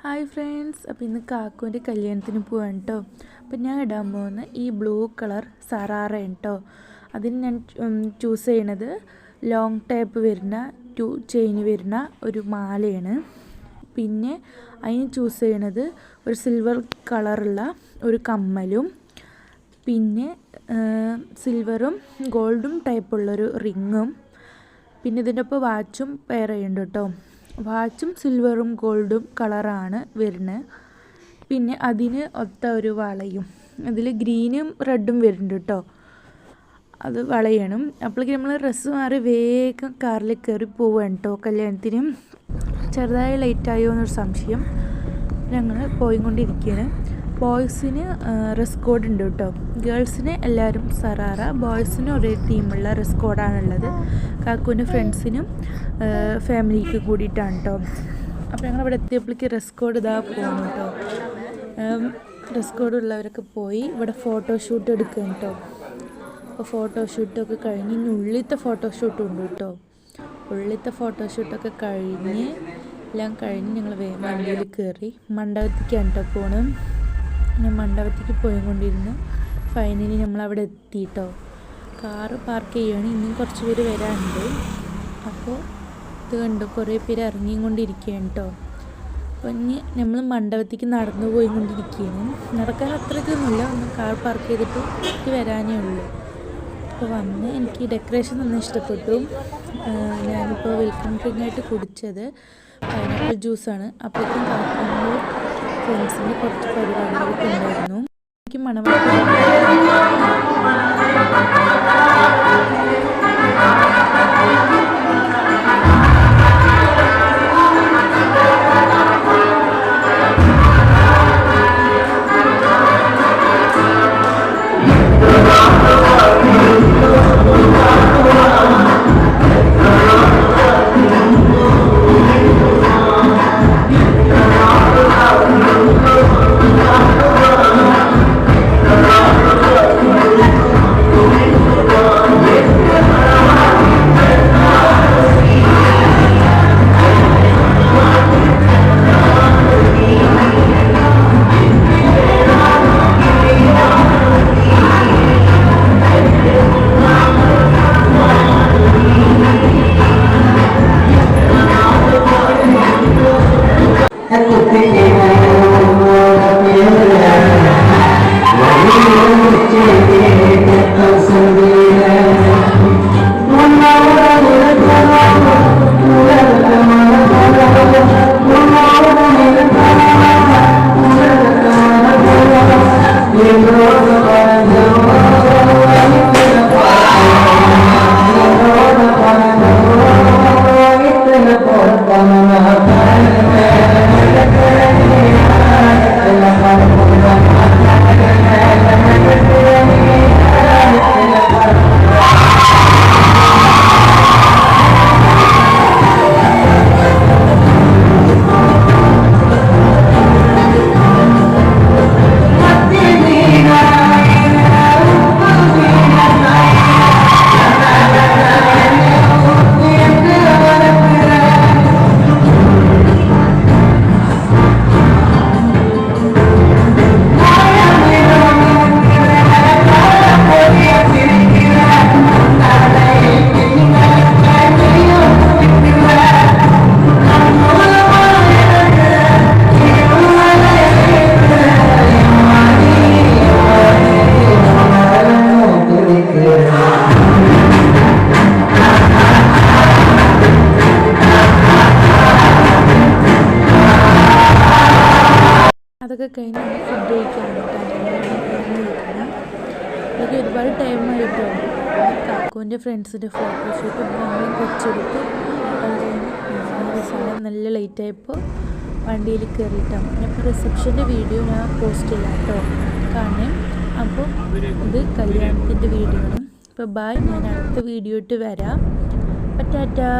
Hi friends, അപ്പോൾ ഇന്ന് കാക്കുവിൻ്റെ കല്യാണത്തിന് പോവാണ് കേട്ടോ. അപ്പോൾ ഞാൻ ഇടാൻ പോകുന്ന ഈ ബ്ലൂ കളർ സറാറയാണ് കേട്ടോ. അതിന് ഞാൻ ചൂസ് ചെയ്യണത് ലോങ് ടൈപ്പ് വരുന്ന 2 ചെയിൻ വരുന്ന ഒരു മാലയാണ്. പിന്നെ അതിന് ചൂസ് ചെയ്യണത് ഒരു സിൽവർ കളറുള്ള ഒരു കമ്മലും, പിന്നെ സിൽവറും ഗോൾഡും ടൈപ്പുള്ളൊരു റിങ്ങും, പിന്നെ ഇതിൻ്റെ ഒപ്പം വാച്ചും പെയർ ചെയ്യുന്നുണ്ട് കേട്ടോ. വാച്ചും സിൽവറും ഗോൾഡും കളറാണ് വരുന്നത്. പിന്നെ അതിന് ഒത്ത ഒരു വളയും, അതിൽ ഗ്രീനും റെഡും വരുന്നുണ്ട് കേട്ടോ. അത് വളയണം. അപ്പോഴേക്ക് നമ്മൾ ഡ്രസ്സ് മാറി വേഗം കാറിൽ കയറി പോവുകയാണ് കേട്ടോ കല്യാണത്തിന്. ചെറുതായി ലേറ്റായോ എന്നൊരു സംശയം. ഞങ്ങൾ പോയിക്കൊണ്ടിരിക്കുകയാണ്. ബോയ്സിന് ഡ്രസ് കോഡ് ഉണ്ട് കേട്ടോ. ഗേൾസിന് എല്ലാവരും സറാറ, ബോയ്സിന് ഒരേ തീമുള്ള ഡ്രസ് കോഡാണുള്ളത്. കാക്കുവിൻ്റെ ഫ്രണ്ട്സിനും ഫാമിലിക്ക് കൂടിയിട്ടാണ് കേട്ടോ. അപ്പോൾ ഞങ്ങളിവിടെ എത്തിയപ്പോഴേക്ക് ഡ്രസ് കോഡ് ഇതാ പോകുന്നു കേട്ടോ. ഡ്രസ് കോഡ് ഉള്ളവരൊക്കെ പോയി ഇവിടെ ഫോട്ടോഷൂട്ട് എടുക്കുകയാണ് കേട്ടോ. അപ്പോൾ ഫോട്ടോഷൂട്ടൊക്കെ കഴിഞ്ഞ് ഇനി ഉള്ളിലത്തെ ഫോട്ടോഷൂട്ടും ഉണ്ട് കേട്ടോ. ഉള്ളിലത്തെ ഫോട്ടോഷൂട്ടൊക്കെ എല്ലാം കഴിഞ്ഞ് ഞങ്ങൾ വണ്ടിയിൽ കയറി മണ്ഡപത്തിലേക്കാണ് കേട്ടോ പോകണം. ഞാൻ മണ്ഡപത്തിലേക്ക് പോയിക്കൊണ്ടിരുന്നു. ഫൈനലി നമ്മളവിടെ എത്തി കേട്ടോ. കാറ് പാർക്ക് ചെയ്യുകയാണ്. ഇനിയും കുറച്ച് പേര് വരാനുണ്ട്. അപ്പോൾ ഇത് കണ്ടു, കുറേ പേര് ഇറങ്ങിക്കൊണ്ടിരിക്കുകയാണ് കേട്ടോ. അപ്പോൾ ഇനി നമ്മൾ മണ്ഡപത്തിലേക്ക് നടന്നു പോയിക്കൊണ്ടിരിക്കുകയാണ്. നടക്കാൻ അത്രയ്ക്കൊന്നുമില്ല, ഒന്ന് കാർ പാർക്ക് ചെയ്തിട്ട് എനിക്ക് വരാനേ ഉള്ളൂ. അപ്പോൾ വന്ന് എനിക്ക് ഡെക്കറേഷൻ നന്നായി ഇഷ്ടപ്പെട്ടു. ഞാനിപ്പോൾ വെൽക്കം ഡ്രിങ്ക് ആയിട്ട് കുടിച്ചത് പൈനാപ്പിൾ ജ്യൂസാണ്. അപ്പോഴേക്കും കാക്കുമ്പോൾ ഫ്രണ്ട്സിൻ്റെ കുറച്ച് പരിപാടികളൊക്കെ ഉണ്ടായിരുന്നു. എനിക്ക് മണവാട്ടി അതൊക്കെ കഴിഞ്ഞ് ഫുഡ് കഴിക്കാണ് അതൊക്കെ ഒരുപാട് ടൈമായിട്ടോ. കാക്കുവിൻ്റെ ഫ്രണ്ട്സിൻ്റെ ഫോട്ടോഷൂട്ടും ഞങ്ങളും കുറച്ചെടുത്ത് അവസാനം നല്ല ലേറ്റായപ്പോൾ വണ്ടിയിൽ കയറിയിട്ടാണ്. അപ്പോൾ റിസപ്ഷൻ്റെ വീഡിയോ ഞാൻ പോസ്റ്റ് ചെയ്യാം കേട്ടോ, കാണേ. അപ്പോൾ ഇത് കല്യാണത്തിൻ്റെ വീഡിയോ ആണ്. അപ്പോൾ ബായ്, ഞാൻ അടുത്ത വീഡിയോ ഇട്ട് വരാം. ടാറ്റാ.